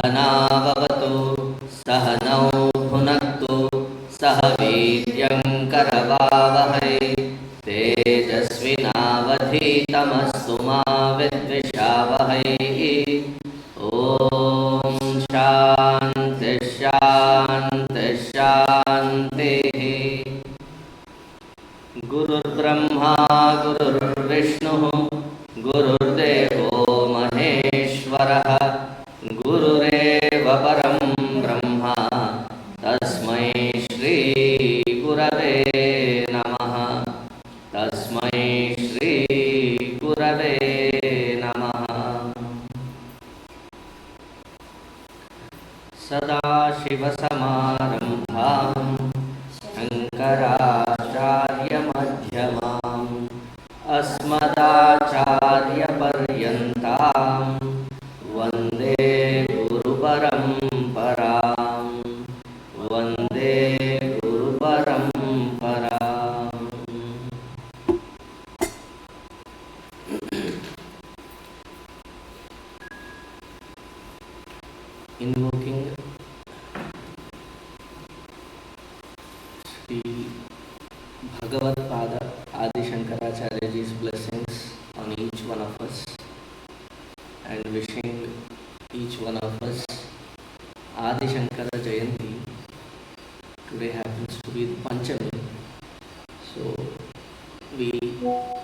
सहनाववतु सहनौ भुनक्तु सह वीर्यङ्करवावहै तेजस्विनावधीतमस्तु मा विद्विषावहै। ॐ शान्ति शान्ति शान्तिः। गुरुर्ब्रह्मा गुरुर्विष्णुः गुरुर्देवो महेश्वरः गुरुरेव परं ब्रह्म तस्मै श्री गुरवे नमः। तस्मै श्री गुरवे नमः। सदाशिवसमारम्भां शङ्कराचार्यमध्यमाम् अस्मदाचार्यपर्यन्तां वन्दे गुरुपरम्परां। वन्दे गुरुपरम्पराम्। Invoking Sri Bhagavad Pada Adi Shankaracharya Ji's blessings on each one of us and wishing each one of us Adi Shankara Jayanti. Today happens to be the Panchami, so we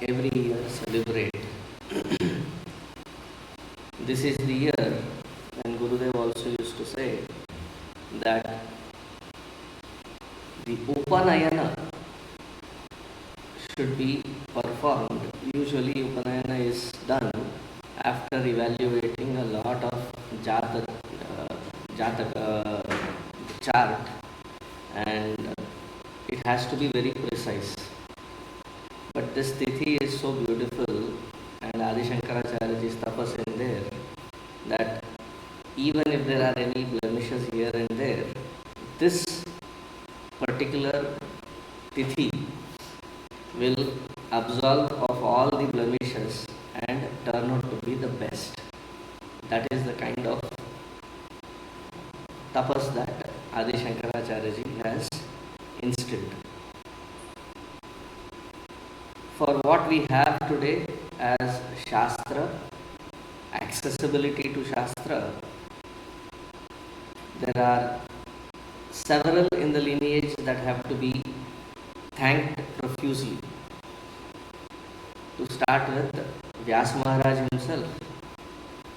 every year celebrate. This is the year when Gurudev also used to say that the Upanayana should be performed. Usually Upanayana is done after evaluating a lot of Jataka chart, and it has to be very precise. But this Tithi is so beautiful and Adi Shankaracharya Ji's tapas in there that even if there are any blemishes here and there, this particular Tithi will absolve of all the blemishes and turn out to be the best. That is the kind of tapas that Adi Shankaracharya Ji has instilled. For what we have today as Shastra, accessibility to Shastra, there are several in the lineage that have to be thanked profusely. To start with, Vyas Maharaj himself.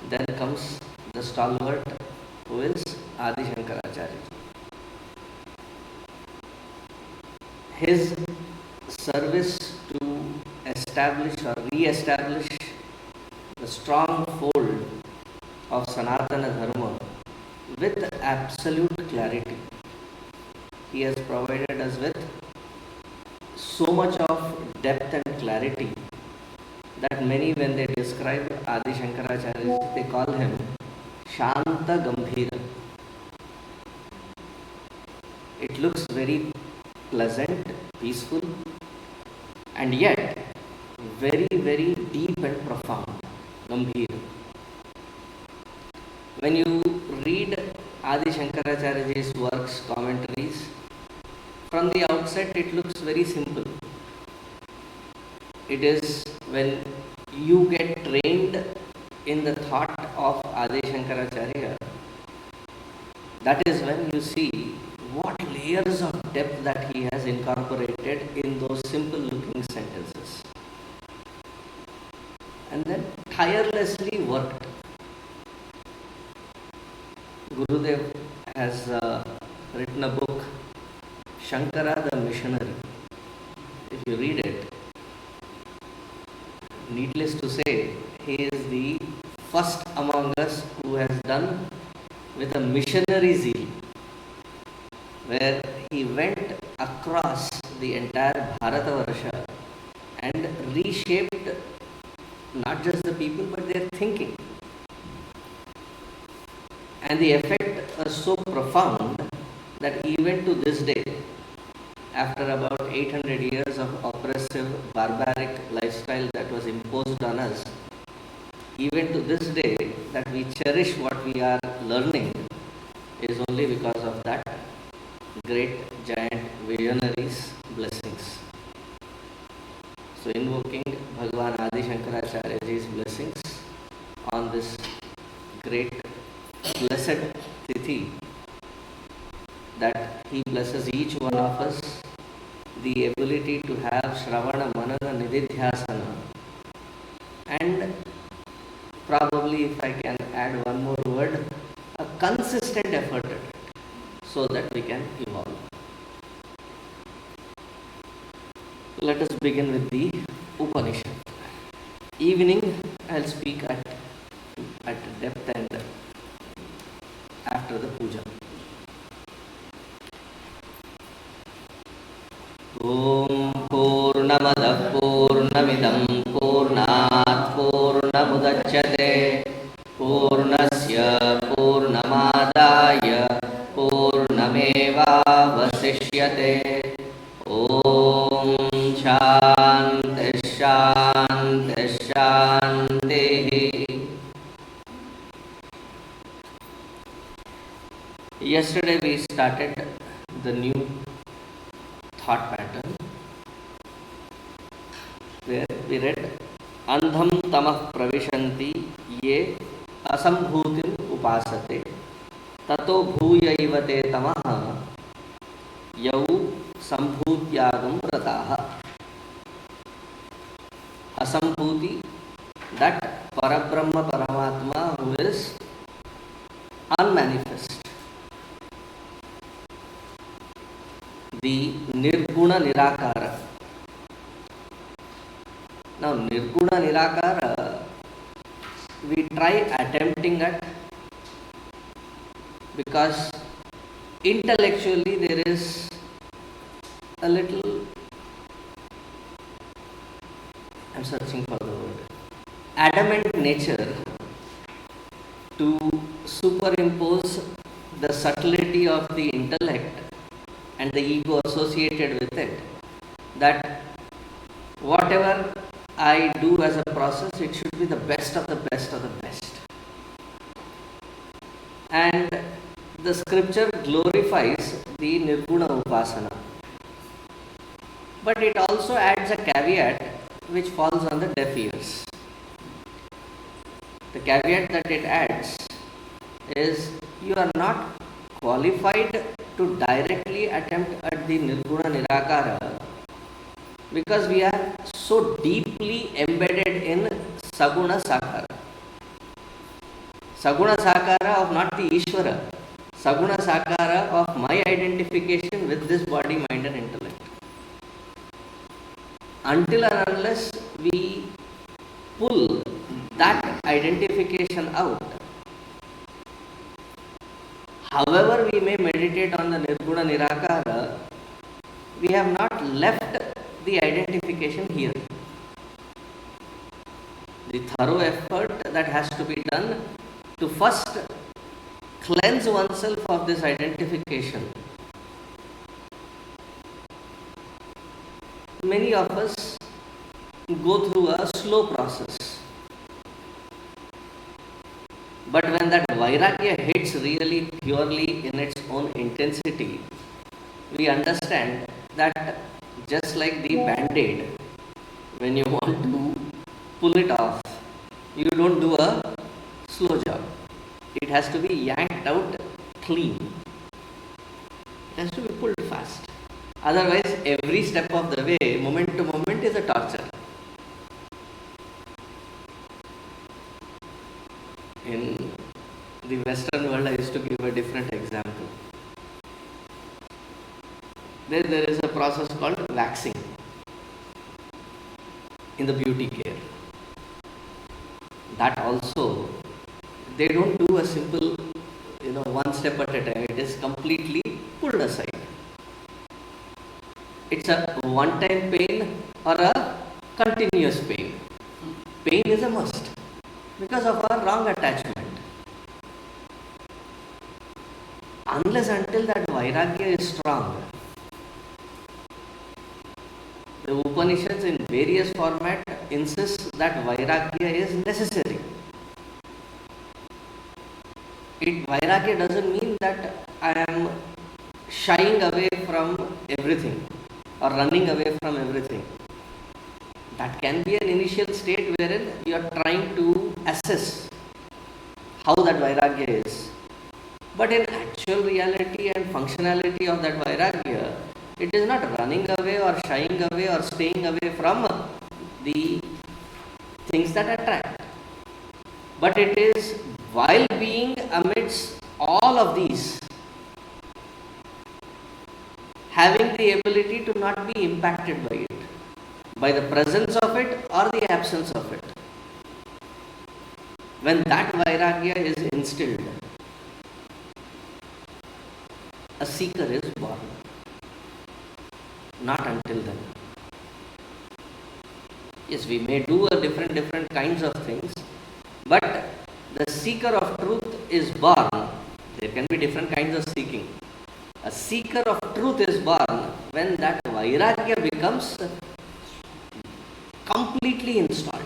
Then comes the stalwart who is Adi Shankaracharya. His service to establish or re-establish the strong fold of Sanatana Dharma with absolute clarity. He has provided us with so much of depth and clarity that many, when they describe Adi Shankaracharya, they call him Shanta Gambhira. It looks very pleasant, peaceful, and yet very, very deep and profound. Gambhira. When you read Adi Shankaracharya Ji's works, commentaries, from the outset it looks very simple. It is when you get trained in the thought of Adi Shankaracharya, that is when you see what layers of depth that he has incorporated in those simple looking sentences. And then tirelessly worked. Gurudev has written a book, Shankara the Missionary. If you read it, needless to say, he is the first among us who has done with a missionary zeal, where he went across the entire Bharatavarsha and reshaped not just the people but their thinking. And the effect was so profound that even to this day, after about 800 years of oppressive, barbaric lifestyle that was imposed on us, even to this day, that we cherish what we are learning is only because of that great giant visionaries' blessings. So invoking Bhagavan Adi Shankaracharyaji's blessings on this great blessed Tithi, that he blesses each one of us the ability to have Shravana Manana Nididhyasana, and probably, if I can add one more word, a consistent effort at it, so that we can evolve. Let us begin with the Upanishad. Evening, I'll speak at depth and after the puja. Om Purnamadah Purnamidam Purnat Purnamudachyate Purnasya Purnamadaya Purnamevavasishyate. Om Shanti Shanti Shanti. Yesterday we started the new thought pattern where we read Andham tamah pravishanti ye asambhutim upasate tato bhuyayivate tamah yau sambhutyagam rataha. Asambhuti, that Parabrahma Paramatma who is unmanifest. The Nirguna Nirakara. Now, Nirguna Nirakara, we try attempting at, because intellectually there is a little, I'm searching for the word, adamant nature to superimpose the subtlety of the intellect and the ego associated with it, that whatever I do as a process, it should be the best of the best of the best. And the scripture glorifies the Nirguna Upasana. But it also adds a caveat which falls on the deaf ears. The caveat that it adds is you are not qualified to directly attempt at the Nirguna Nirakara because we are so deeply embedded in Saguna Sakara. Saguna Sakara of not the Ishvara, Saguna Sakara of my identification with this body, mind and intellect. Until and unless we pull that identification out, however we may meditate on the Nirguna Nirakara, we have not left the identification here. The thorough effort that has to be done to first cleanse oneself of this identification. Many of us go through a slow process. But when that Vairagya hits really purely in its own intensity, we understand that just like the band-aid, when you want to pull it off, you don't do a slow job. It has to be yanked out clean. It has to be pulled fast. Otherwise, every step of the way, moment to moment, is a torture. In the Western world, I used to give a different example. There is a process called waxing in the beauty care. That also, they don't do a simple, one step at a time. It is completely pulled aside. It's a one-time pain or a continuous pain. Pain is a must because of our wrong attachment. Unless until that Vairagya is strong, the Upanishads in various formats insist that Vairagya is necessary. Vairagya doesn't mean that I am shying away from everything or running away from everything. That can be an initial state wherein you are trying to assess how that Vairagya is. But in actual reality and functionality of that Vairagya, it is not running away or shying away or staying away from the things that attract. But it is while being amidst all of these, having the ability to not be impacted by it, by the presence of it or the absence of it. When that Vairagya is instilled, a seeker is born. Not until then. Yes, we may do a different kinds of things, but the seeker of truth is born. There can be different kinds of seeking. A seeker of truth is born when that Vairagya becomes completely installed.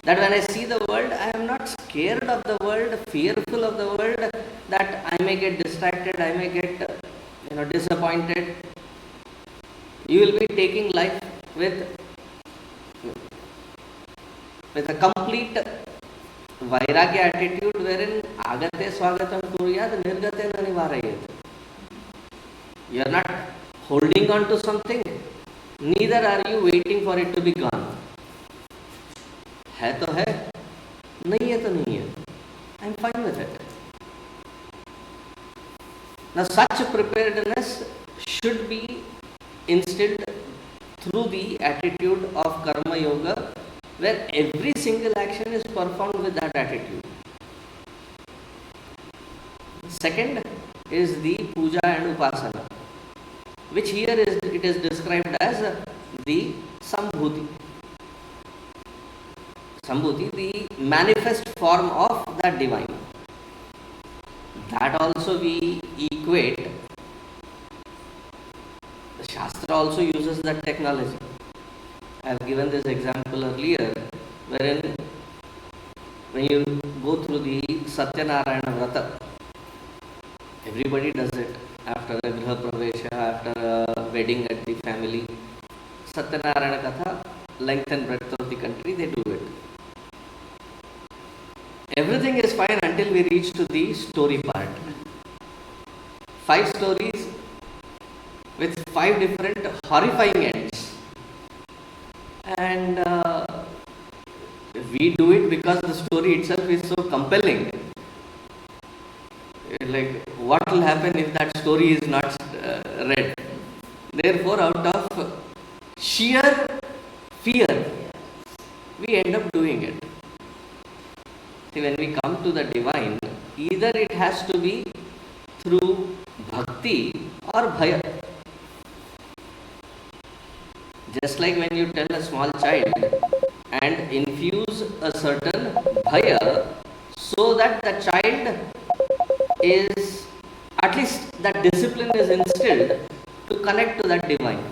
That when I see the world, I am not scared of the world, fearful of the world, that I may get distracted, I may get disappointed. You will be taking life with a complete Vairagya attitude wherein agate swagatam kuryat nirgate na nivarayet. You are not holding on to something, neither are you waiting for it to be gone. है तो है, नहीं है तो नहीं है. I am fine with it. Now such preparedness should be instilled through the attitude of karma yoga, where every single action is performed with that attitude. Second is the puja and upasana, which here it is described as the sambhuti. Sambhuti, the manifest form of that divine. That also we equate. The Shastra also uses that technology. I have given this example earlier, wherein when you go through the Satyanarayana Vrata, everybody does it after a Griha Pravesha, after a wedding at the family. Satyanarayana Katha, length and breadth of the country, they do it. Everything is fine until we reach to the story part. 5 stories with 5 different horrifying ends. And we do it because the story itself is so compelling. Like, what will happen if that story is not read? Therefore, out of sheer fear, we end up doing it. See, when we come to the divine, either it has to be through bhakti or bhaya. Just like when you tell a small child and infuse a certain bhaya, so that the child is, at least that discipline is instilled to connect to that divine.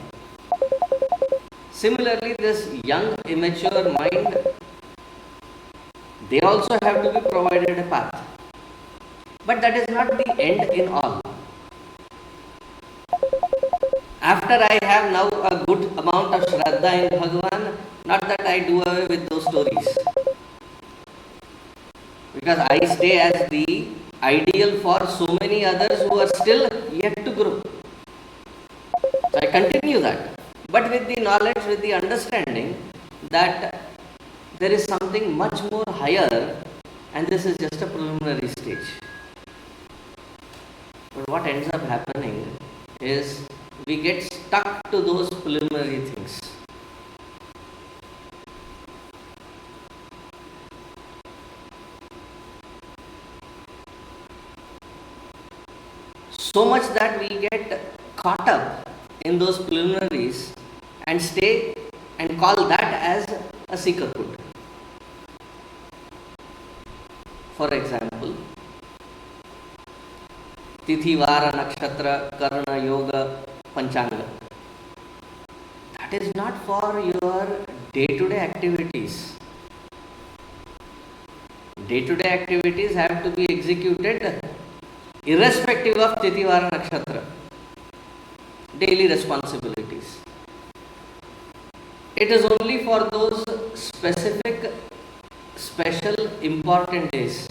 Similarly, this young, immature mind, they also have to be provided a path. But that is not the end in all. After I have now a good amount of Shraddha in Bhagavan, not that I do away with those stories. Because I stay as the ideal for so many others who are still yet to grow. So I continue that. But with the knowledge, with the understanding that there is something much more higher, and this is just a preliminary stage. But what ends up happening is we get stuck to those preliminary things. So much that we get caught up in those preliminaries and stay and call that as a seekerhood. For example, Tithi, Vara, Nakshatra, Karna, Yoga, Panchanga. That is not for your day-to-day activities. Day-to-day activities have to be executed irrespective of Tithi-Vara Nakshatra. Daily responsibilities. It is only for those specific, special, important days.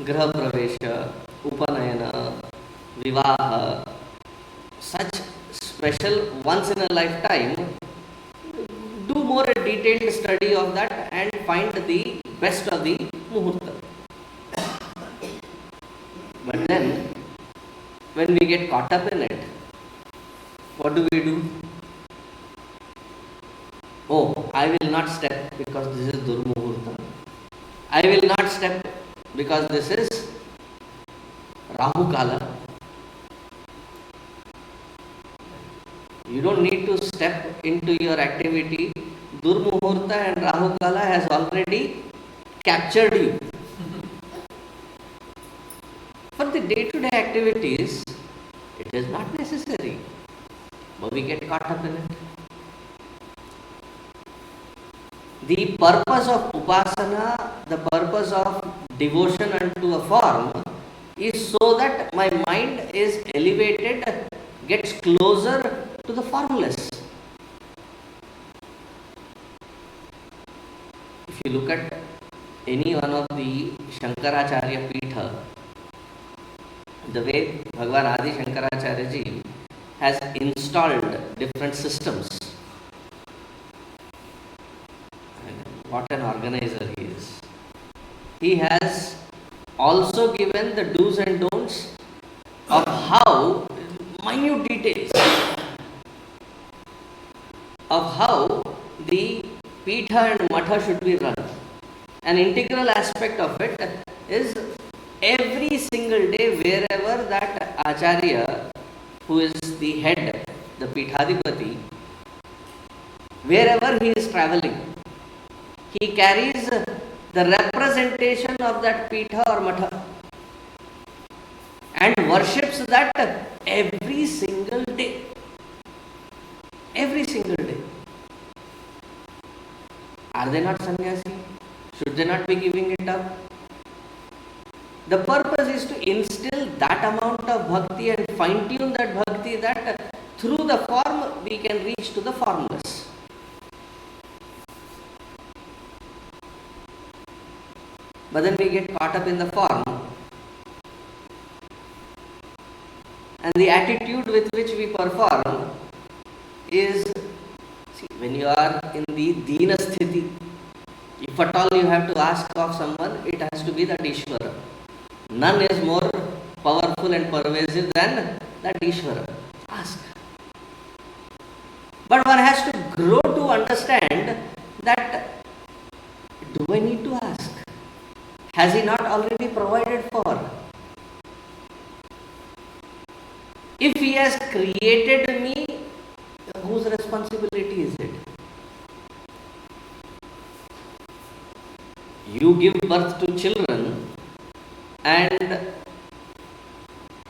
Graha Pravesha, Upanayana, Vivaha, such special once in a lifetime. Do more a detailed study of that and find the best of the Muhurta. But then, when we get caught up in it, what do? Oh, I will not step because this is Durmuhurta. I will not step because this is Rahu Kala. You don't need to step into your activity. Durmuhurta and Rahu Kala has already captured you. For the day-to-day activities, it is not necessary. But we get caught up in it. The purpose of upasana, the purpose of devotion unto a form is so that my mind is elevated, gets closer to the formless. If you look at any one of the Shankaracharya Pitha, the way Bhagwan Adi Shankaracharya ji has installed different systems. What an organizer he is. He has also given the do's and don'ts of how, minute details of how the Pitha and Matha should be run. An integral aspect of it is every single day, wherever that Acharya, who is the head, the Pithadipati, wherever he is travelling, he carries the representation of that Pitha or Matha and worships that every single day. Every single day. Are they not sannyasi? Should they not be giving it up? The purpose is to instill that amount of bhakti and fine-tune that bhakti that through the form we can reach to the formless. But then we get caught up in the form. And the attitude with which we perform is, see, when you are in the Dina Sthiti, if at all you have to ask of someone, it has to be that Ishvara. None is more powerful and pervasive than that Ishvara. Ask. But one has to grow to understand that, do I need to ask? Has he not already provided for? If he has created me, whose responsibility is it? You give birth to children and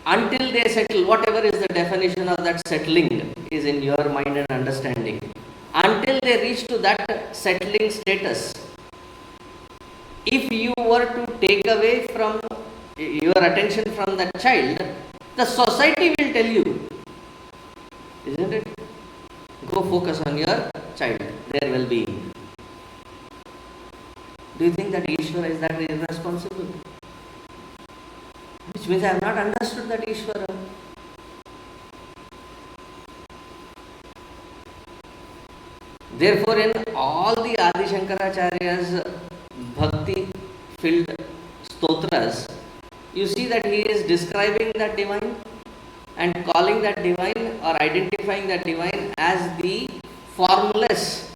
until they settle, whatever is the definition of that settling is in your mind and understanding, until they reach to that settling status, if you were to take away from your attention from that child, the society will tell you, isn't it? Go focus on your child, their well-being. Do you think that Ishvara is that irresponsible? Which means I have not understood that Ishvara. Therefore, in all the Adi Shankaracharya's bhakti-filled stotras, you see that he is describing that divine and calling that divine or identifying that divine as the formless,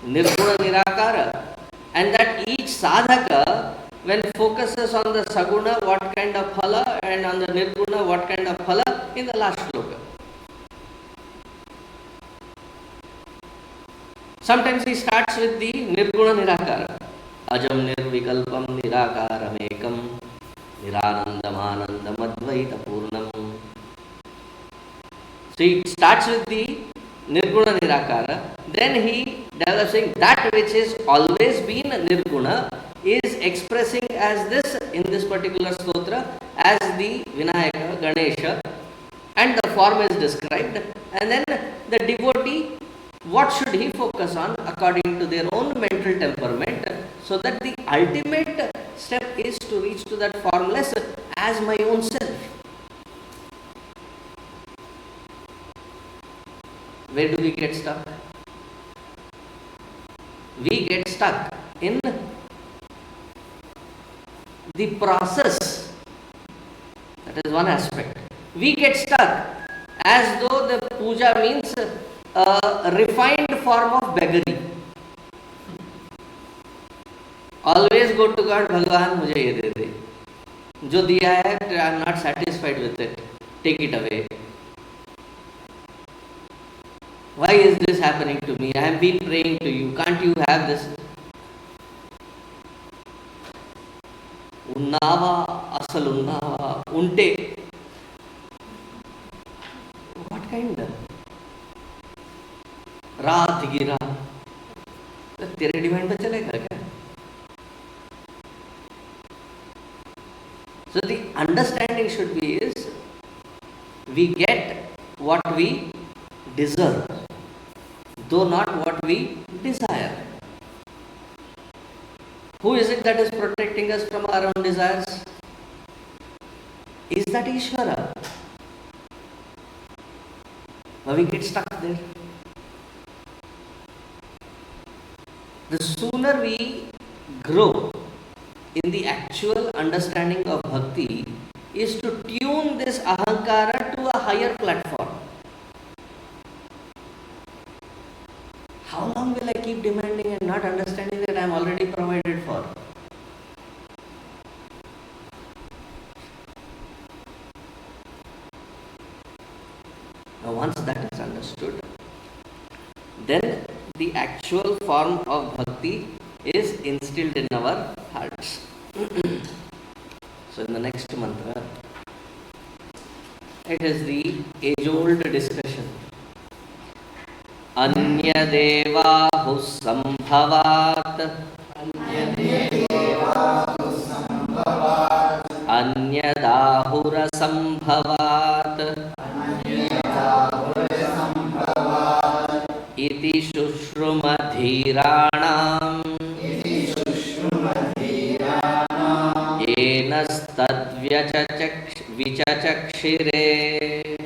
nirguna nirakara, and that each sadhaka, when focuses on the saguna, what kind of phala, and on the nirguna, what kind of phala, in the last shloka. Sometimes he starts with the nirguna nirakara. Ajam nirvikalpam nirakaram ekam niranandam anandam advaita purnam. So he starts with the nirguna nirakara, then he develops saying that which is always been nirguna is expressing as this in this particular stotra as the Vinayaka, Ganesha, and the form is described, and then the devotee, what should he focus on according to their own mental temperament, so that the ultimate step is to reach to that formless as my own self. Where do we get stuck? We get stuck in the process. That is one aspect. We get stuck as though the puja means a refined form of beggary. Always go to God, Bhagwan, मुझे ये दे दे. जो दिया है, I am not satisfied with it. Take it away. Why is this happening to me? I have been praying to you. Can't you have this? Unnava, asal unnava, unte. What kind of? रात गिरा. तेरे demand पे चलेगा क्या? So the understanding should be is we get what we deserve, though not what we desire. Who is it that is protecting us from our own desires? Is that Ishvara? But we get stuck there. The sooner we grow in the actual understanding of bhakti is to tune this ahankara to a higher platform. How long will I keep demanding and not understanding that I am already provided for? Now once that is understood, then the actual form of bhakti is instilled in our hearts. So in the next mantra, it is the age-old discussion. Anyadevahu sambhavat Anyadahura sambhavat Iti shushrumadhiranam Enastadvyachakshire.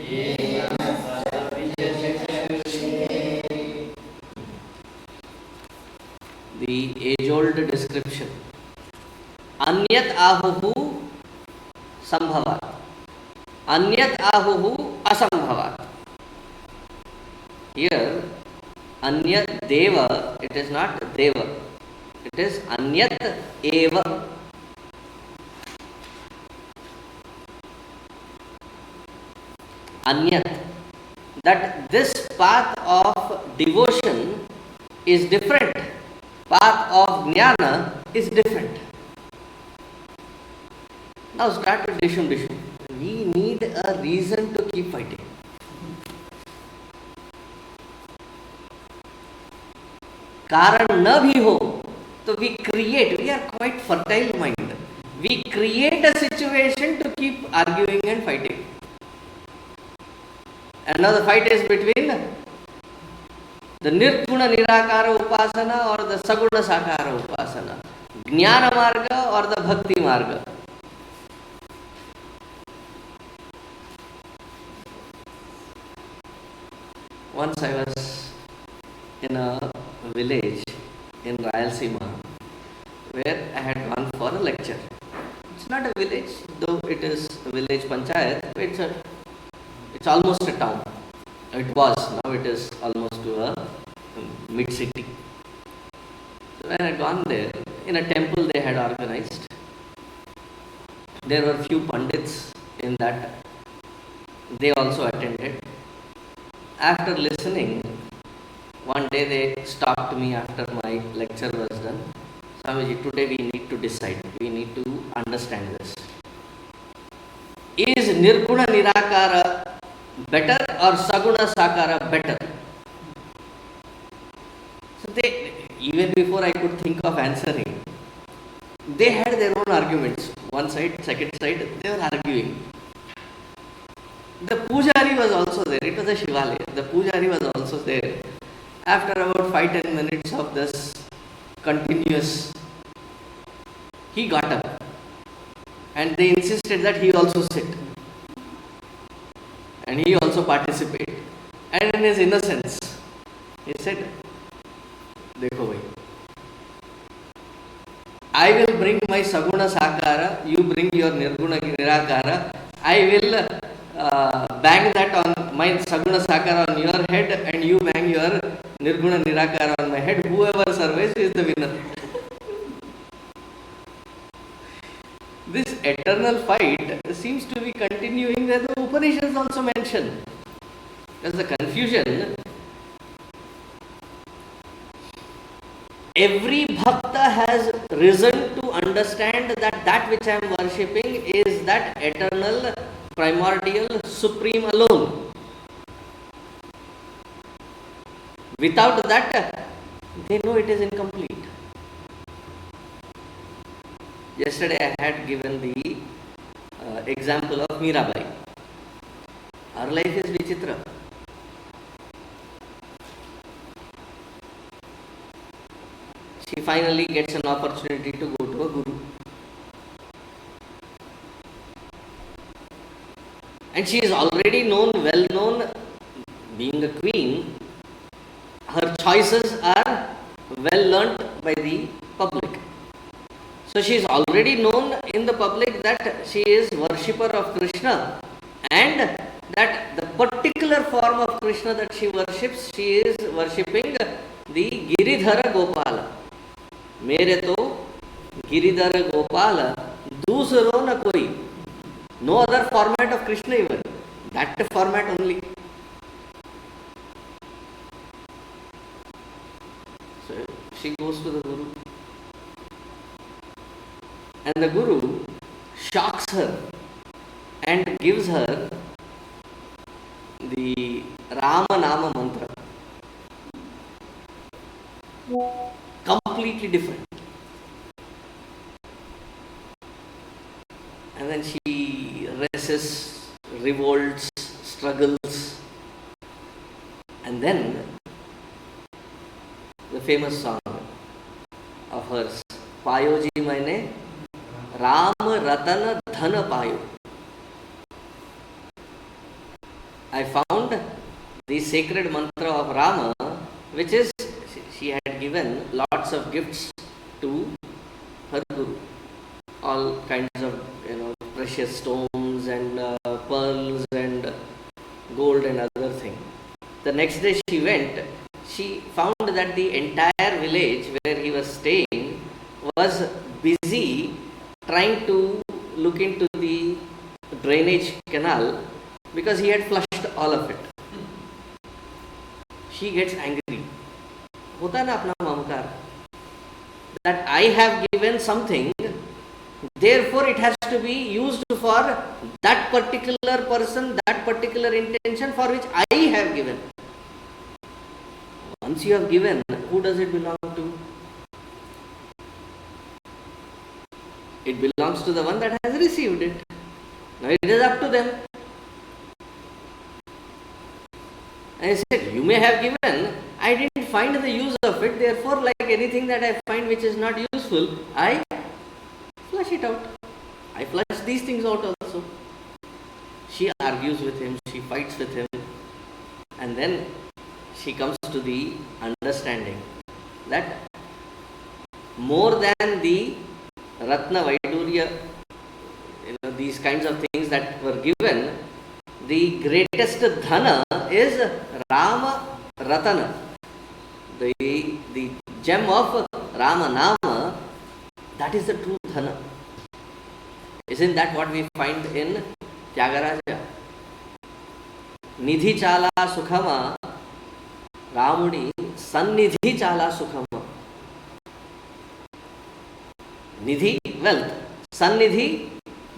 The age-old description. Anyat ahuhu sambhavat. Anyat ahuhu asambhavat. Here, anyat deva, it is not deva. It is anyat eva. Anyat, that this path of devotion is different, path of jnana is different. Now start with dishum. We need a reason to keep fighting. कारण न भी हो तो we are quite fertile mind. We create a situation to keep arguing and fighting. And now the fight is between the Nirguna Nirakara Upasana or the Saguna Sakara Upasana, Jnana Marga or the Bhakti Marga. Once I was in a village in Rayalaseema where I had gone for a lecture. It's not a village, though it is a village panchayat, it's almost a town. It was, now it is almost to a mid-city. So when I had gone there, in a temple they had organized. There were few pandits in that. They also attended. After listening, one day they stopped me after my lecture was done. Swamiji, today we need to decide. We need to understand this. Is Nirguna Nirakara better or Saguna Sakara better? So even before I could think of answering, they had their own arguments. One side, second side, they were arguing. The pujari was also there. It was a Shivalaya. The pujari was also there. After about 5-10 minutes of this continuous, he got up and they insisted that he also sit and he also participate. And in his innocence, he said, Dekho bhai, I will bring my Saguna Sakara, you bring your Nirguna Nirakara. I will bang that on my Saguna Sakara on your head and you bang your Nirguna Nirakara on my head. Whoever survives is the winner. This eternal fight seems to be continuing where the Upanishads also mention. There's the confusion. Every bhakta has risen to understand that that which I am worshipping is that eternal, primordial, supreme alone. Without that, they know it is incomplete. Yesterday I had given the example of Mirabai. Her life is Vichitra. She finally gets an opportunity to go to a guru. And she is already known, well known, being a queen. Her choices are well learnt by the public. So she is already known in the public that she is worshipper of Krishna and that the particular form of Krishna that she worships, she is worshipping the Giridhara Gopala. मेरे तो गिरिधर गोपाल दूसरो न कोई. No other format of Krishna even. That format only. So she goes to the Guru. And the Guru shocks her and gives her the Rama Nama mantra. Completely different. And then she resists, revolts, struggles. And then the famous song of hers, Payo ji maine Ram Ratan Dhan Payo. I found the sacred mantra of Rama, which is she had given lots of gifts to her Guru. All kinds of precious stones and pearls and gold and other things. The next day she went, she found that the entire village where he was staying was busy trying to look into the drainage canal because he had flushed all of it. She gets angry. होता है ना अपना ममकार, that I have given something, therefore it has to be used for that particular person, that particular intention for which I have given. Once you have given, who does it belong to? It belongs to the one that has received it. Now it is up to them. And I said, you may have given, I didn't find the use of it, therefore like anything that I find which is not useful, I flush it out. I flush these things out also. She argues with him, she fights with him, and then she comes to the understanding that more than the Ratna Vaidurya, these kinds of things that were given, the greatest dhana is Rama Ratana. The gem of Rama Nama, that is the true dhana. Isn't that what we find in Tyagaraja? Nidhi chala sukhama, Ramudi sannidhi chala sukhama. Nidhi, wealth. Sannidhi,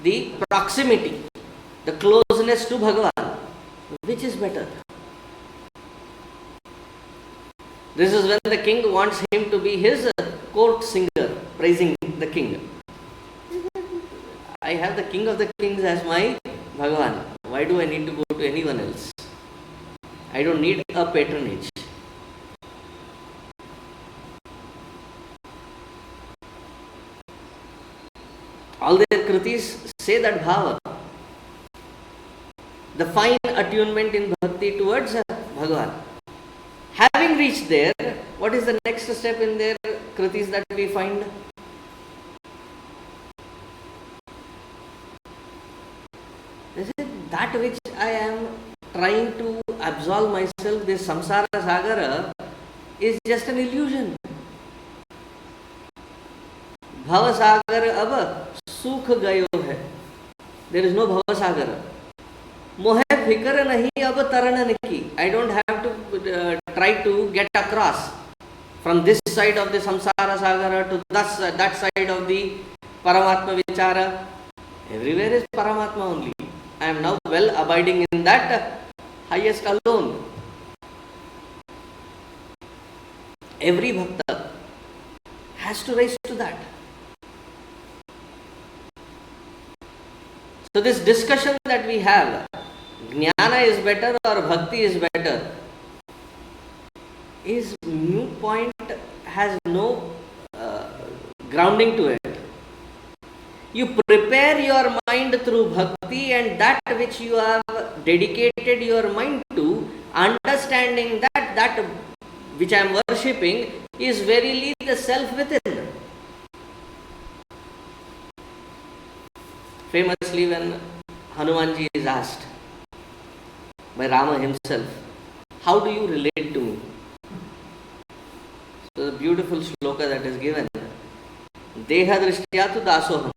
the proximity, the closeness to Bhagavan. Which is better? This is when the king wants him to be his court singer, praising the king. I have the King of the Kings as my Bhagavan. Why do I need to go to anyone else? I don't need a patronage. All their kritis say that bhava, the fine attunement in bhakti towards Bhagavan. Having reached there, what is the next step in their kritis that we find? Is it that which I am trying to absolve myself, this samsara sagara, is just an illusion. Bhava sagar ab sukh gayo hai. There is no bhava sagar. Mohe fikr nahi ab taran ki. I don't have to try to get across from this side of the samsara sagara to that side of the Paramatma vichara. Everywhere is Paramatma only. I am now well abiding in that highest alone. Every bhakta has to rise to that. So this discussion that we have, jnana is better or bhakti is better, is new point, has no grounding to it. You prepare your mind through bhakti, and that which you have dedicated your mind to, understanding that which I am worshipping is verily the self within. Famously, when Hanumanji is asked by Rama himself, how do you relate to me? So the beautiful shloka that is given, Deha drishtya tu dasoham.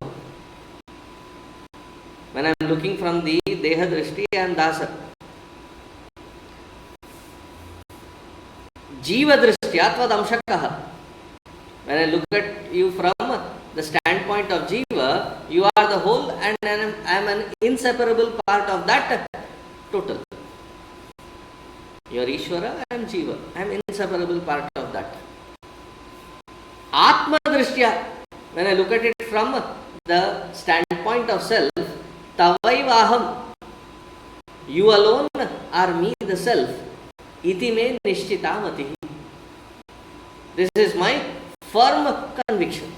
When I am looking from the Deha drishti, I am dasa. Jiva drishtya tvad amshakaha. When I look at you from the standpoint of Jiva, you are the whole and I am an inseparable part of that total. You are Ishvara, I am Jiva. I am inseparable part of that. Atma drishtya, when I look at it from the standpoint of self, tavaivaham, you alone are me, the self. Iti me nishchitamati. This is my firm conviction.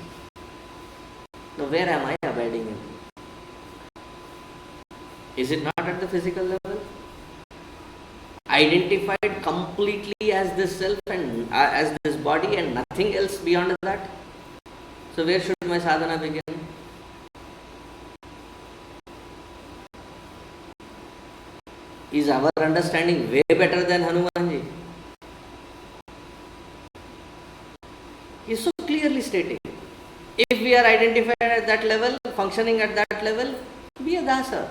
Now, where am I abiding in? Is it not at the physical level? Identified completely as this self and as this body and nothing else beyond that? So, where should my sadhana begin? Is our understanding way better than Hanumanji? He is so clearly stating. If we are identified at that level, functioning at that level, be a dasa.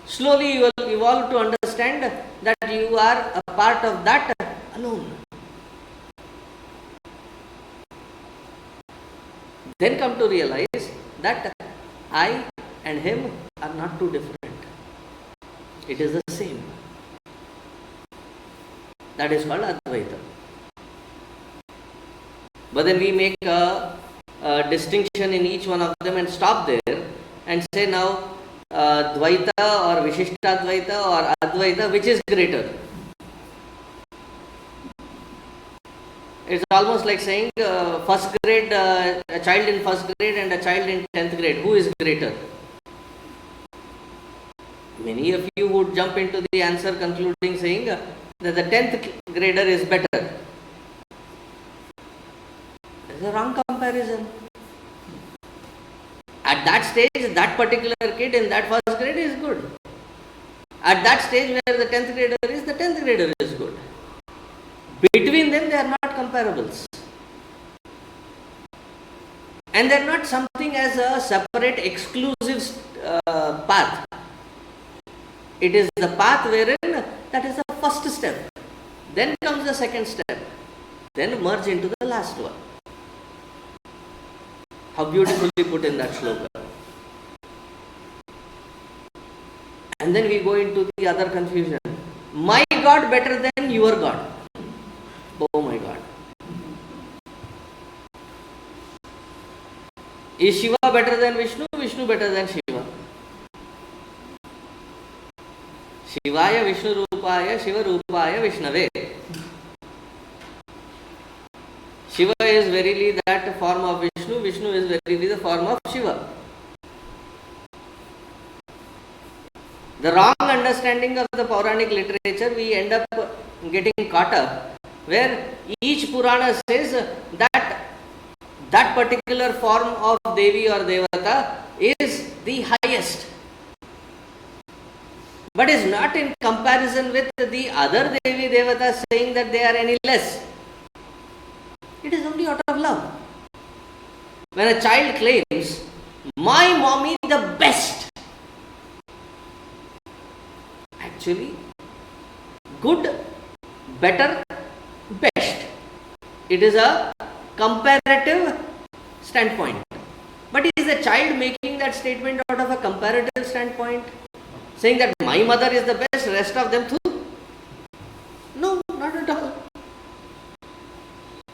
Slowly you will evolve to understand that you are a part of that alone. Then come to realize that I and him are not too different. It is the same. That is called Advaita. But then we make a distinction in each one of them and stop there and say now Dvaita or Vishishtadvaita or Advaita, which is greater? It's almost like saying first grade, a child in first grade and a child in 10th grade. Who is greater? Many of you would jump into the answer concluding saying that the 10th grader is better. It's a wrong comparison. At that stage, that particular kid in that first grade is good. At that stage where the 10th grader is, the 10th grader is good. Between them, they are not comparables. And they are not something as a separate, exclusive path. It is the path wherein that is the first step. Then comes the second step. Then merge into the last one. How beautifully put in that shloka. And then we go into the other confusion. My God better than your God. Oh my God. Is Shiva better than Vishnu? Vishnu better than Shiva. Shivaya Vishnu Rupaya Shiva Rupaya Vishnave. Shiva is verily that form of Vishnu, Vishnu is verily the form of Shiva. The wrong understanding of the Puranic literature, we end up getting caught up, where each Purana says that that particular form of Devi or Devata is the highest, but is not in comparison with the other Devi Devatas saying that they are any less. It is only out of love. When a child claims, my mommy the best, actually, good, better, best. It is a comparative standpoint. But is the child making that statement out of a comparative standpoint? Saying that my mother is the best, rest of them too? No, not at all.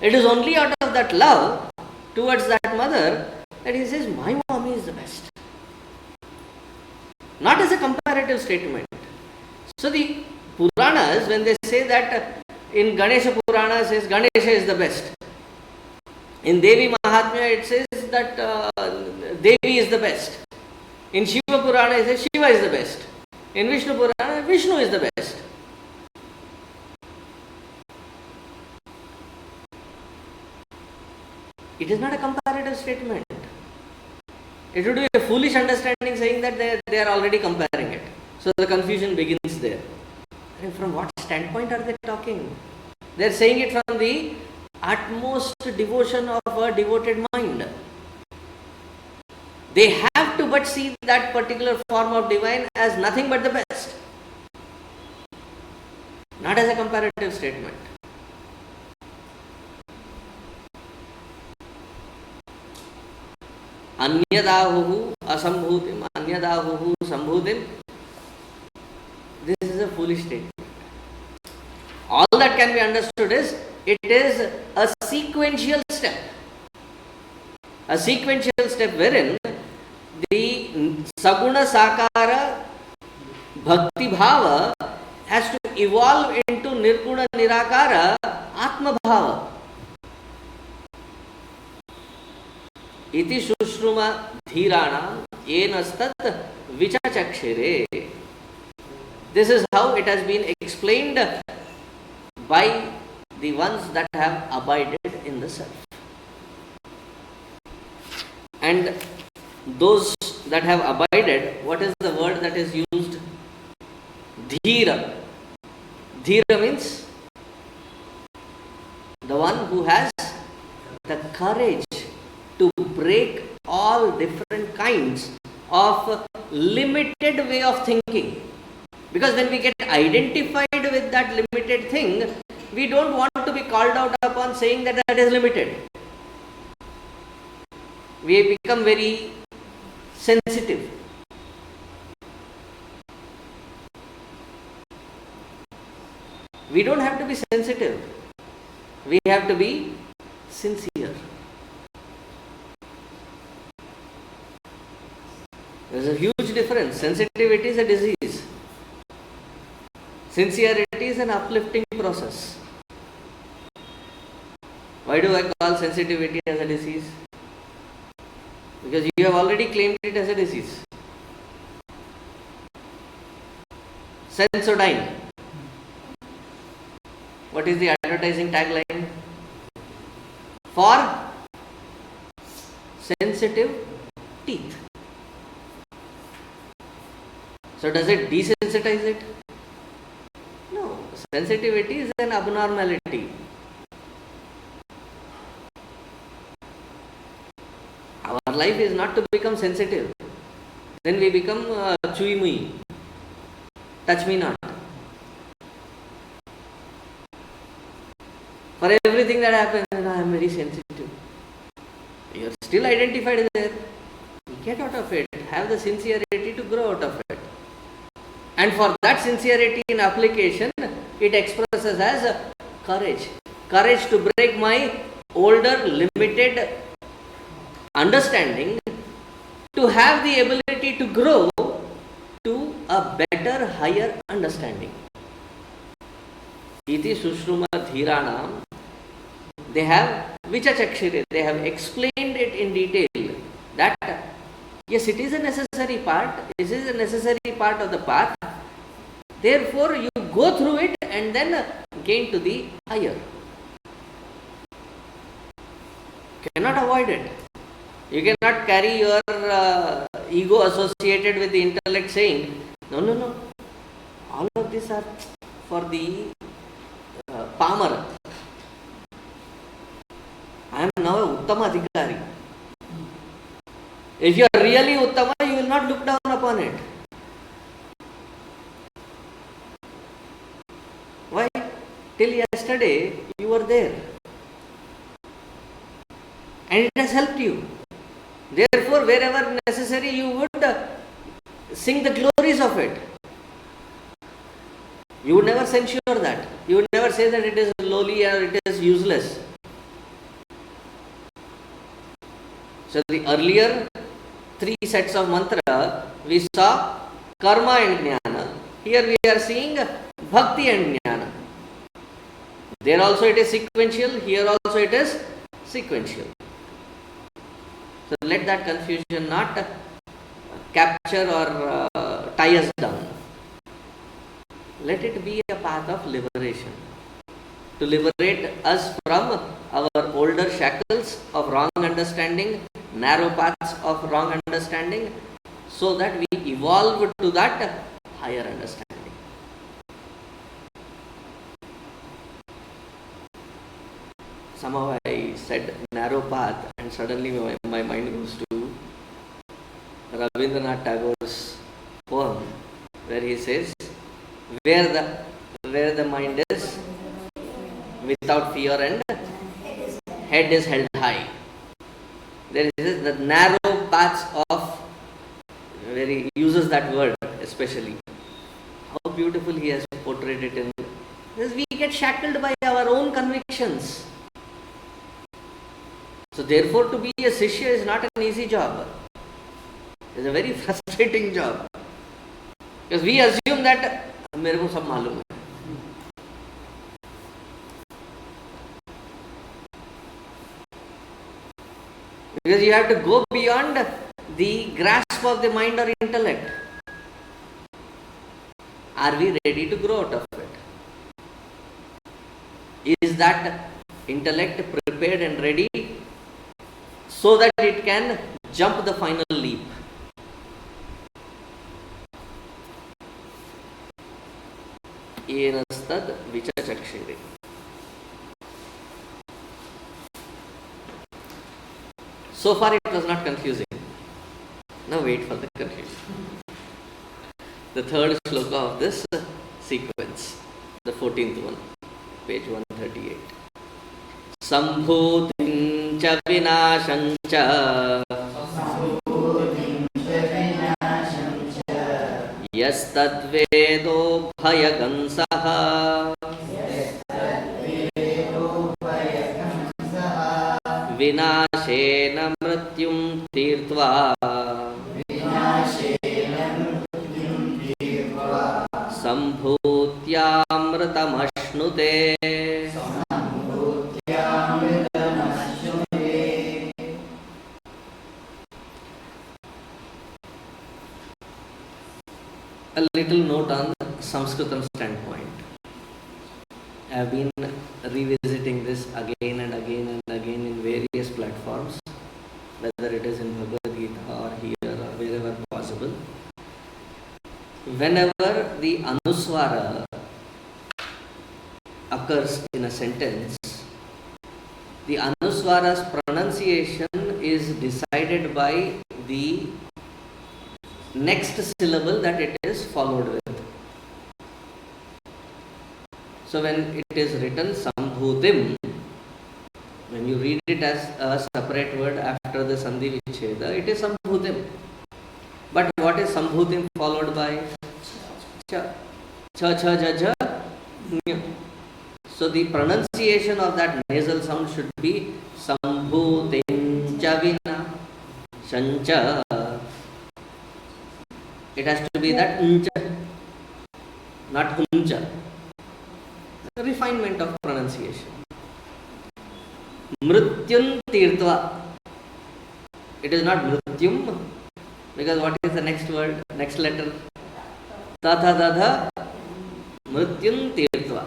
It is only out of that love towards that mother that he says, my mommy is the best. Not as a comparative statement. So the Puranas, when they say that in Ganesha Purana says Ganesha is the best. In Devi Mahatmya it says that Devi is the best. In Shiva Purana it says Shiva is the best. In Vishnu Purana, Vishnu is the best. It is not a comparative statement. It would be a foolish understanding saying that they are already comparing it. So the confusion begins there. And from what standpoint are they talking? They are saying it from the utmost devotion of a devoted mind. They have to but see that particular form of divine as nothing but the best. Not as a comparative statement. Anyadahuhu asambhutim, anyadahuhu sambhutim. This is a foolish statement. All that can be understood is, it is a sequential step. A sequential step wherein the Saguna Sakara Bhakti Bhava has to evolve into Nirguna Nirakara Atma Bhava. Iti Shushruma Dhirana Yenastat Vichachakshire. This is how it has been explained by the ones that have abided in the self. And those that have abided, what is the word that is used? Dhira. Dhira means the one who has the courage to break all different kinds of limited way of thinking. Because when we get identified with that limited thing, we don't want to be called out upon saying that that is limited. We become very sensitive. We don't have to be sensitive. We have to be sincere. There is a huge difference. Sensitivity is a disease. Sincerity is an uplifting process. Why do I call sensitivity as a disease? Because you have already claimed it as a disease. Sensodyne. What is the advertising tagline? For sensitive teeth. So does it desensitize it? No. Sensitivity is an abnormality. Our life is not to become sensitive. Then we become chewy mui. Touch me not. For everything that happens, I am very sensitive. You are still identified there. Get out of it. Have the sincerity to grow out of it. And for that sincerity in application, it expresses as courage. Courage to break my older, limited understanding to have the ability to grow to a better, higher understanding. Iti Sushruma Dhiranam, they have Vichachakshire, they have explained it in detail that yes, it is a necessary part, this is a necessary part of the path, therefore you go through it and then gain to the higher. Cannot avoid it. You cannot carry your ego associated with the intellect saying, no, all of these are for the palmer. I am now a Uttama Adhikari. If you are really Uttama, you will not look down upon it. Why? Till yesterday, you were there. And it has helped you. Therefore, wherever necessary, you would sing the glories of it. You would never censure that. You would never say that it is lowly or it is useless. So, the earlier 3 sets of mantra, we saw karma and jnana. Here we are seeing bhakti and jnana. There also it is sequential, here also it is sequential. So, let that confusion not capture or tie us down. Let it be a path of liberation. To liberate us from our older shackles of wrong understanding, narrow paths of wrong understanding, so that we evolve to that higher understanding. Somehow I said narrow path and suddenly my mind goes to Rabindranath Tagore's poem where he says, where the mind is without fear and head is held high. There is the narrow paths of, where he uses that word especially. How beautiful he has portrayed it in this. We get shackled by our own convictions. So therefore to be a Shishya is not an easy job. It's a very frustrating job. Because we assume that मेरे को सब मालूम है. Because you have to go beyond the grasp of the mind or intellect. Are we ready to grow out of it? Is that intellect prepared and ready so that it can jump the final leap? Enastad vichachakshire. So far it was not confusing. Now wait for the confusion. The third shloka of this sequence, the 14th one, page 138. Sambhutim cha vinasham cha yastadvedo bhayagansah vinashena mrityum tirtva sambhutyamritamashnuté. A little note on the Sanskritam standpoint. I have been revisiting this again and again and again in various platforms, whether it is in Bhagavad Gita or here or wherever possible. Whenever the Anuswara occurs in a sentence, the Anuswara's pronunciation is decided by the next syllable that it is followed with. So when it is written Sambhutim, when you read it as a separate word after the Sandhi Vicheda, it is Sambhutim. But what is Sambhutim followed by? Cha. Cha, cha, ja, ja. So the pronunciation of that nasal sound should be Sambhutim Chavina. Chancha. It has to be that uncha, not uncha. Refinement of pronunciation. Mrityun tirtva. It is not mrityum, because what is the next word, next letter? Tatha dadha mrityun tirtva.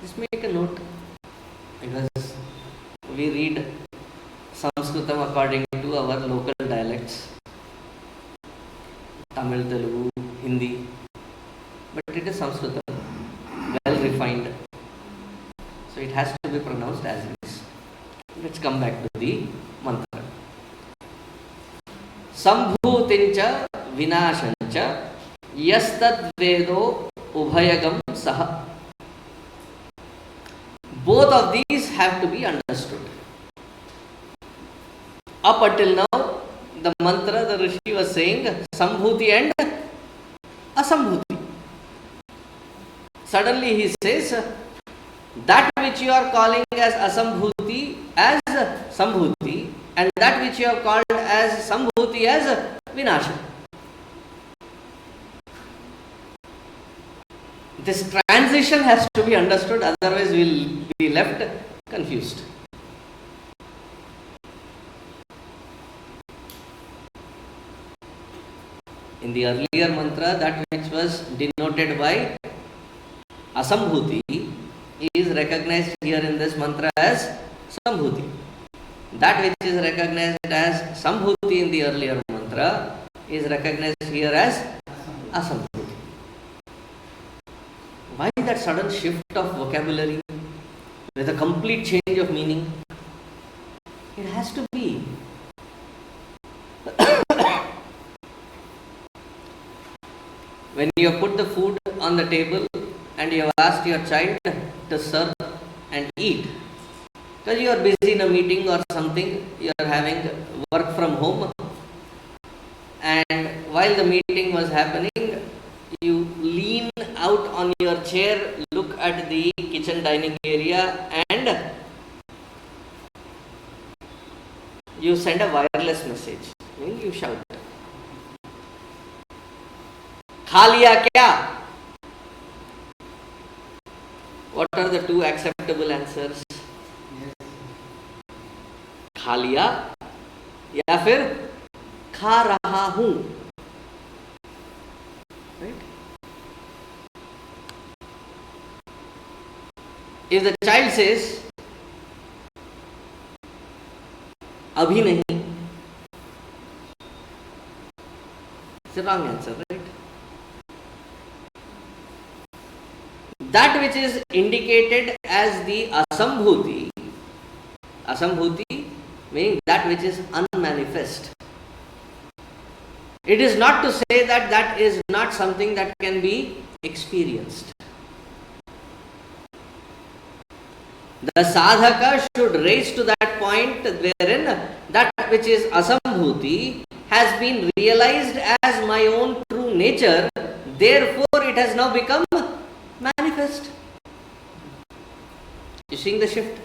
Just make a note, because we read Sanskritam according to our local dialects, Tamil, Telugu, Hindi, but it is Sanskritam, well refined, so it has to be pronounced as it is. Let's come back to the mantra. Sambhutincha vinashancha yastad vedo ubhayagam saha. Both of these have to be understood. Up until now, the mantra, the Rishi was saying Sambhuti and Asambhuti. Suddenly he says that which you are calling as Asambhuti as Sambhuti, and that which you have called as Sambhuti as Vinasha. This transition has to be understood, otherwise we will be left confused. In the earlier mantra, that which was denoted by Asambhuti is recognized here in this mantra as Sambhuti. That which is recognized as Sambhuti in the earlier mantra is recognized here as Asambhuti. Why that sudden shift of vocabulary with a complete change of meaning? It has to be. When you have put the food on the table and you have asked your child to serve and eat, because you are busy in a meeting or something, you are having work from home, and while the meeting was happening, you lean out on your chair, look at the kitchen dining area, and you send a wireless message. You shout, "Kha liya kya?" What are the two acceptable answers? खा लिया या फिर खा रहा हूं. Right? If the child says अभी नहीं, it's a wrong answer, right? That which is indicated as the asambhuti meaning that which is unmanifest. It is not to say that that is not something that can be experienced. The sadhaka should raise to that point wherein that which is asambhuti has been realized as my own true nature, therefore it has now become manifest. You seeing the shift?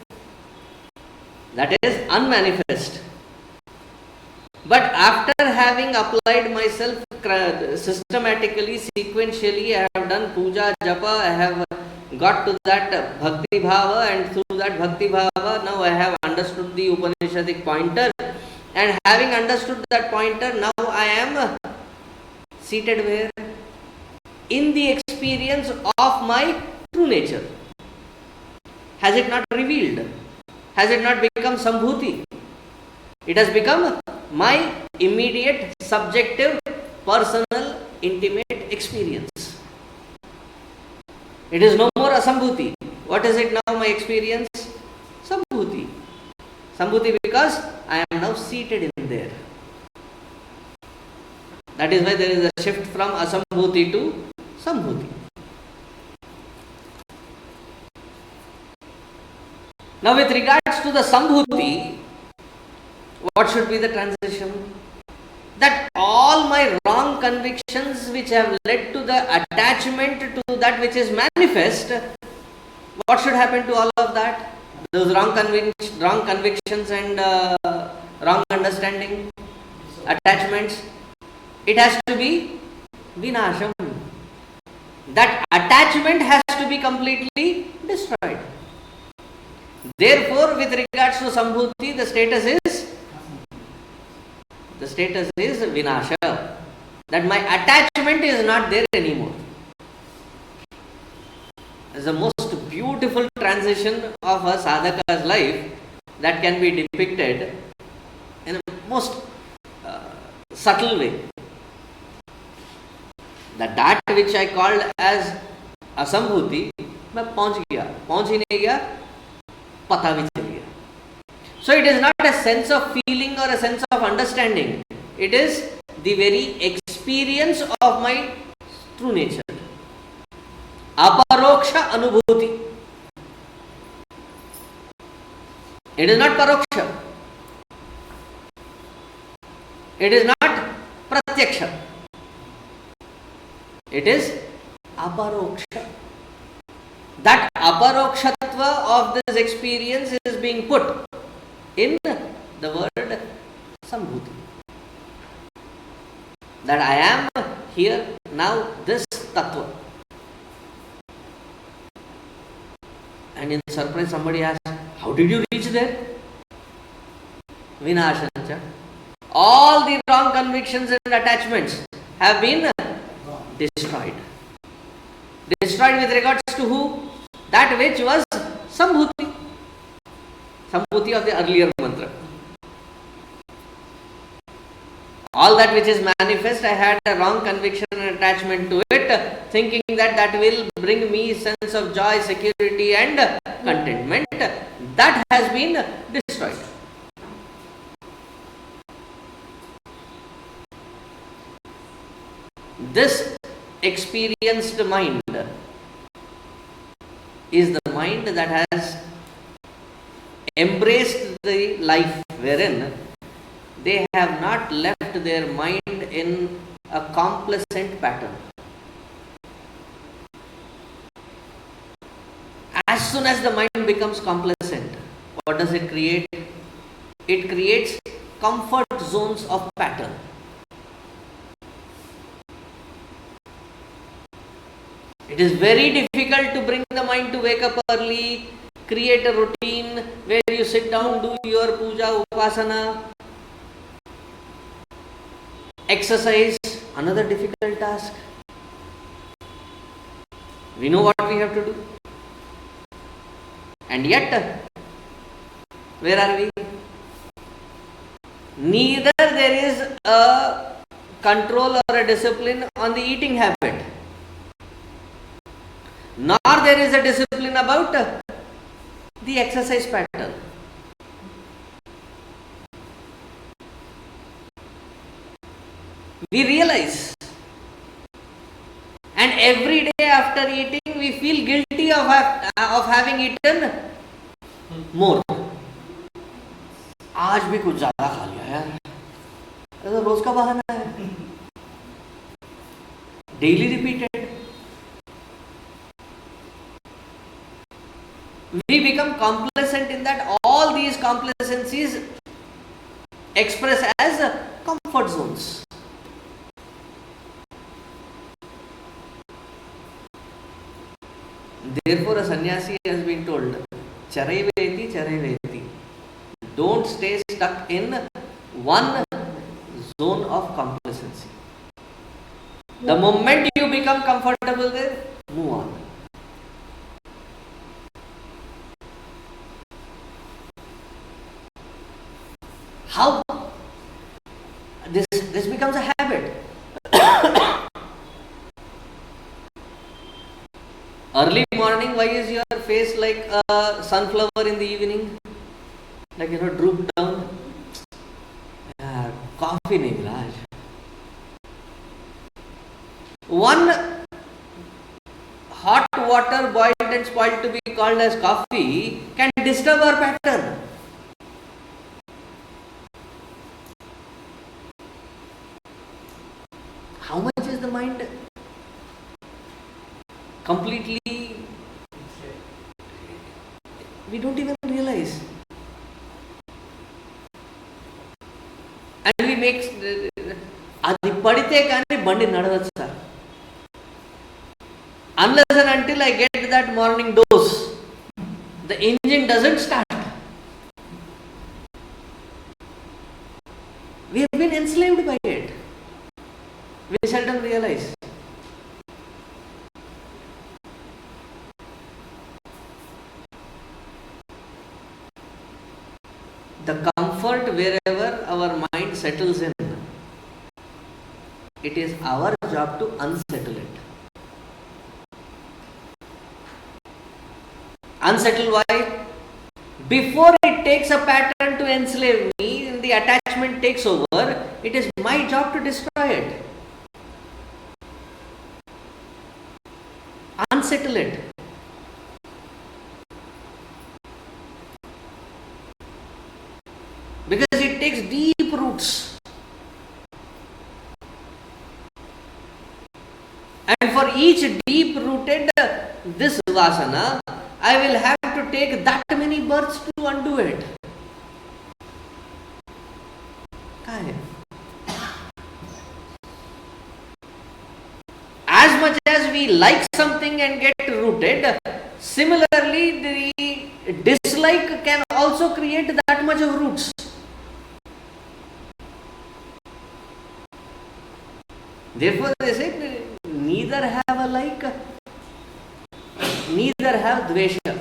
That is unmanifest. But after having applied myself systematically, sequentially, I have done puja, japa, I have got to that bhakti bhava, and through that bhakti bhava, now I have understood the Upanishadic pointer, and having understood that pointer, now I am seated where? In the experience of my true nature. Has it not revealed? Has it not become Sambhuti? It has become my immediate, subjective, personal, intimate experience. It is no more Asambhuti. What is it now, my experience? Sambhuti. Sambhuti because I am now seated in there. That is why there is a shift from Asambhuti to Sambhuti. Now with regards to the Sambhuti, what should be the transition? That all my wrong convictions which have led to the attachment to that which is manifest, what should happen to all of that? those wrong convictions and wrong understanding, attachments, it has to be vinasham. That attachment has to be completely destroyed. Therefore, with regards to Sambhuti, the status is vinasha. That my attachment is not there anymore. It's the most beautiful transition of a sadhaka's life that can be depicted in a most subtle way. That which I called as असंभूति मैं पहुंच ही नहीं गया, पता भी चल गया. So it is not a sense of feeling or a sense of understanding. It is the very experience of my true nature. Aparoksha anubhuti. It is not paroksha. It is not pratyaksha. It is aparoksha. That aparokshatva of this experience is being put in the word sambhuti. That I am here now, this tattva. And in surprise, somebody asks, how did you reach there? Vinashancha. All the wrong convictions and attachments have been destroyed. Destroyed with regards to who? That which was Sambhuti. Sambhuti of the earlier mantra. All that which is manifest, I had a wrong conviction and attachment to it, thinking that will bring me sense of joy, security and contentment. That has been destroyed. This experienced mind is the mind that has embraced the life wherein they have not left their mind in a complacent pattern. As soon as the mind becomes complacent, what does it create? It creates comfort zones of pattern. It is very difficult to bring the mind to wake up early, create a routine where you sit down, do your puja, upasana, exercise, another difficult task. We know what we have to do. And yet, where are we? Neither there is a control or a discipline on the eating habit, nor there is a discipline about the exercise pattern. We realize, and every day after eating we feel guilty of having eaten more. आज भी कुछ ज्यादा खा लिया यार, तो रोज का बहाना है. Daily repeated. We become complacent in that. All these complacencies express as comfort zones. Therefore, a sannyasi has been told, Charaiveti, Charaiveti. Don't stay stuck in one zone of complacency. The moment you become comfortable there, move on. How this becomes a habit. Early morning, why is your face like a sunflower in the evening? Like, drooped down. Yeah, coffee nahi mila aaj. One hot water boiled and spoiled to be called as coffee can disturb our pattern. How much is the mind completely? We don't even realize. మేక్స్ అది పడితే కానీ బండి నడవచ్చు sir. Unless and until I get that morning dose, the engine doesn't start. We have been enslaved by it. We seldom realize. The comfort wherever our mind settles in, it is our job to unsettle it. Unsettle why? Before it takes a pattern to enslave me, the attachment takes over, it is my job to destroy it. Unsettle it. Because it takes deep roots. And for each deep rooted this vasana, I will have to take that many births to undo it. As much as we like something and get rooted, similarly the dislike can also create that much of roots. Therefore they say, neither have a like, neither have dvesha.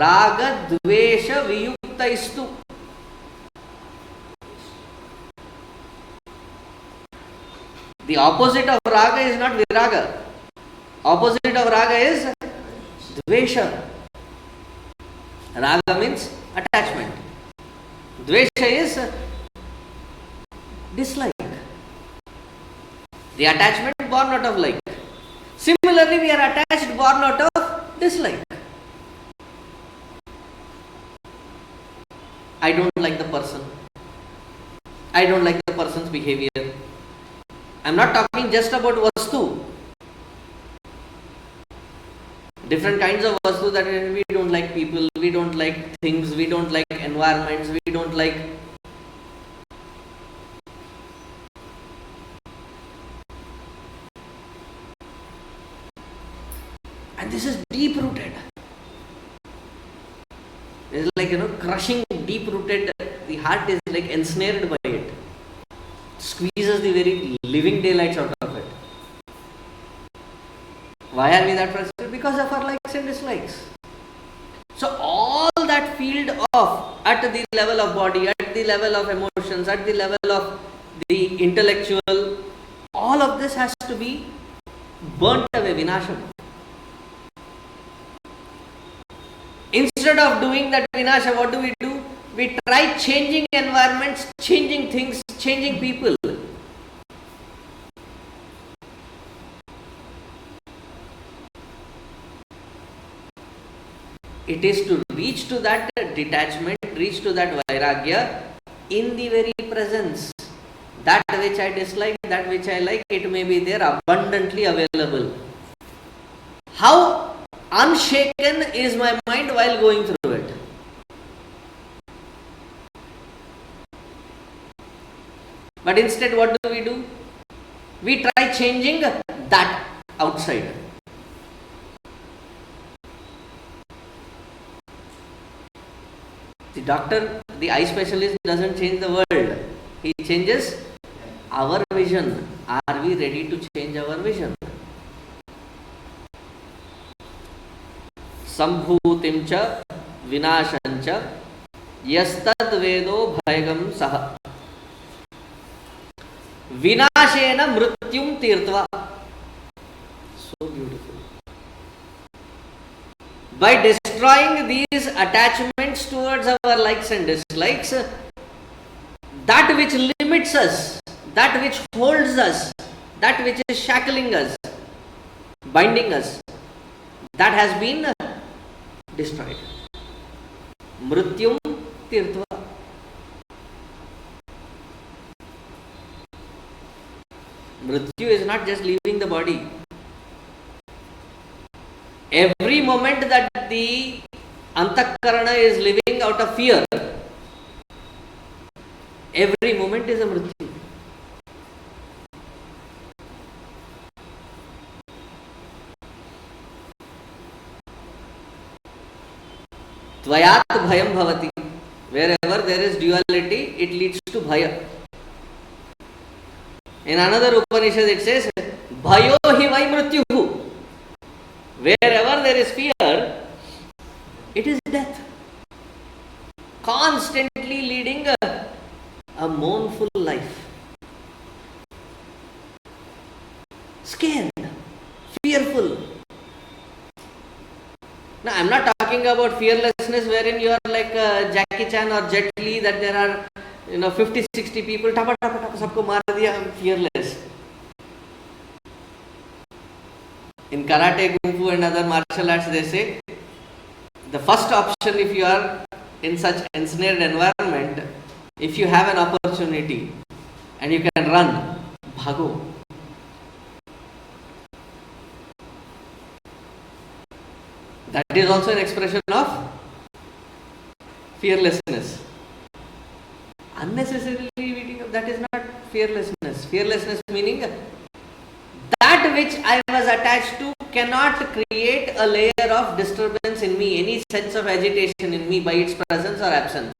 Raga dvesha viyuktaistu. The opposite of raga is not viraga. Opposite of raga is dvesha. Raga means attachment. Dvesha is dislike. The attachment born out of like. Similarly, we are attached born out of dislike. I don't like the person. I don't like the person's behavior. I am not talking just about vastu. Different kinds of vastu, that we don't like people, we don't like things, we don't like environments, we don't like. And this is deep rooted. It's like, crushing, deep rooted. The heart is like ensnared by it. Squeezes the very living daylights out of it. Why are we that frustrated? Because of our likes and dislikes. So all that field of, at the level of body, at the level of emotions, at the level of the intellectual, all of this has to be burnt away, vinasham. Instead of doing that vinasha, what do? We try changing environments, changing things, changing people. It is to reach to that detachment, reach to that vairagya in the very presence. That which I dislike, that which I like, it may be there abundantly available. How unshaken is my mind while going through it? But instead, what do? We try changing that outside. The doctor, the eye specialist doesn't change the world. He changes our vision. Are we ready to change our vision? Sambhutim cha vinasham cha yastad vedo bhayagam saha vinashena mrityum tirtva. So beautiful. By destroying these attachments towards our likes and dislikes, that which limits us, that which holds us, that which is shackling us, binding us, that has been destroyed. Mrityum tirtva. Mrityu is not just leaving the body. Every moment that the antakarana is living out of fear, every moment is a mrityu. Tvayat bhayam bhavati. Wherever there is duality, it leads to bhaya. In another Upanishad it says, bhayo hi vai mrityuhu. Wherever there is fear, it is death. Constantly leading a mournful life. Scared, fearful. Now, I am not talking about fearlessness wherein you are like Jackie Chan or Jet Li, that there are 50, 60 people, tapa tapa tapa, sabko maar diya, I am fearless. In karate, kung fu and other martial arts, they say, the first option if you are in such ensnared environment, if you have an opportunity and you can run, bhago. That is also an expression of fearlessness. Unnecessarily beating up, that is not fearlessness. Fearlessness meaning that which I was attached to cannot create a layer of disturbance in me, any sense of agitation in me by its presence or absence.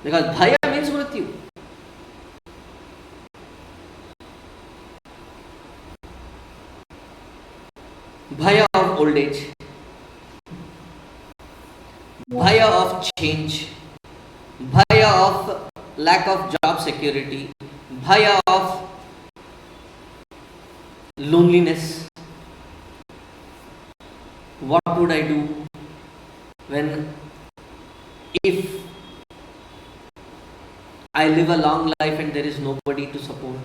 Because bhaya means mrityu. Bhaya of old age, bhaya of change, bhaya of lack of job security, bhaya of loneliness. What would I do if I live a long life and there is nobody to support?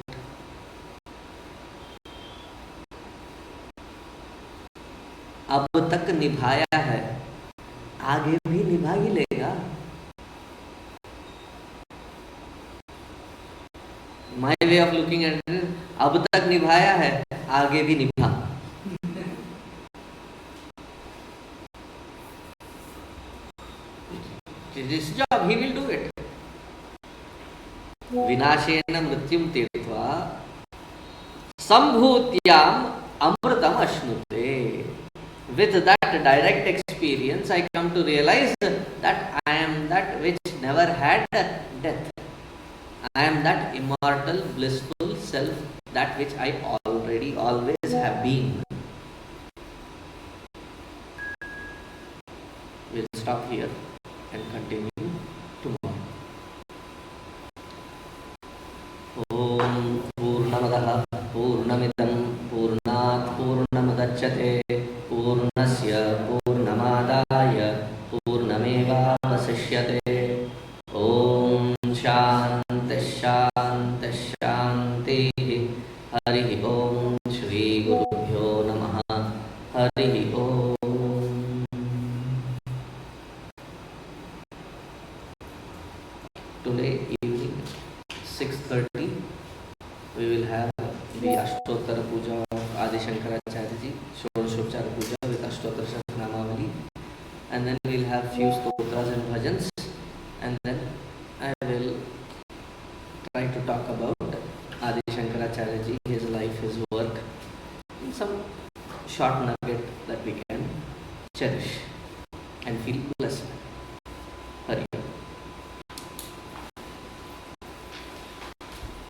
अब तक निभाया है, आगे भी निभा ही लेगा. My way of looking at it, अब तक निभाया है, आगे भी निभा. This job, he will do it. विनाशेन मृत्युम तीर्त्वा संभूत्याम अमृतम अश्नुते. With that direct experience, I come to realize that I am that which never had death. I am that immortal, blissful self, that which I already always have been. We'll stop here and continue tomorrow. Om Purnamadaha Purnamidam Purnat Purnamadachyate Purnasya Purnamadaya Purnamevavasishyate. Om Shanti Shanti Shanti. Hari Om. Shri Gurubhyo Namaha. Hari Om. Today evening 6:30 we will have the Ashtottara Puja of Adi Shankaracharya ji, Shodashopchara Puja with Ashtottara Shastranamavali, and then we will have few stotras and bhajans, and then I will try to talk about Adi Shankaracharya ji, his life, his work, in some short nugget that we can cherish and feel blessed. Hari Om.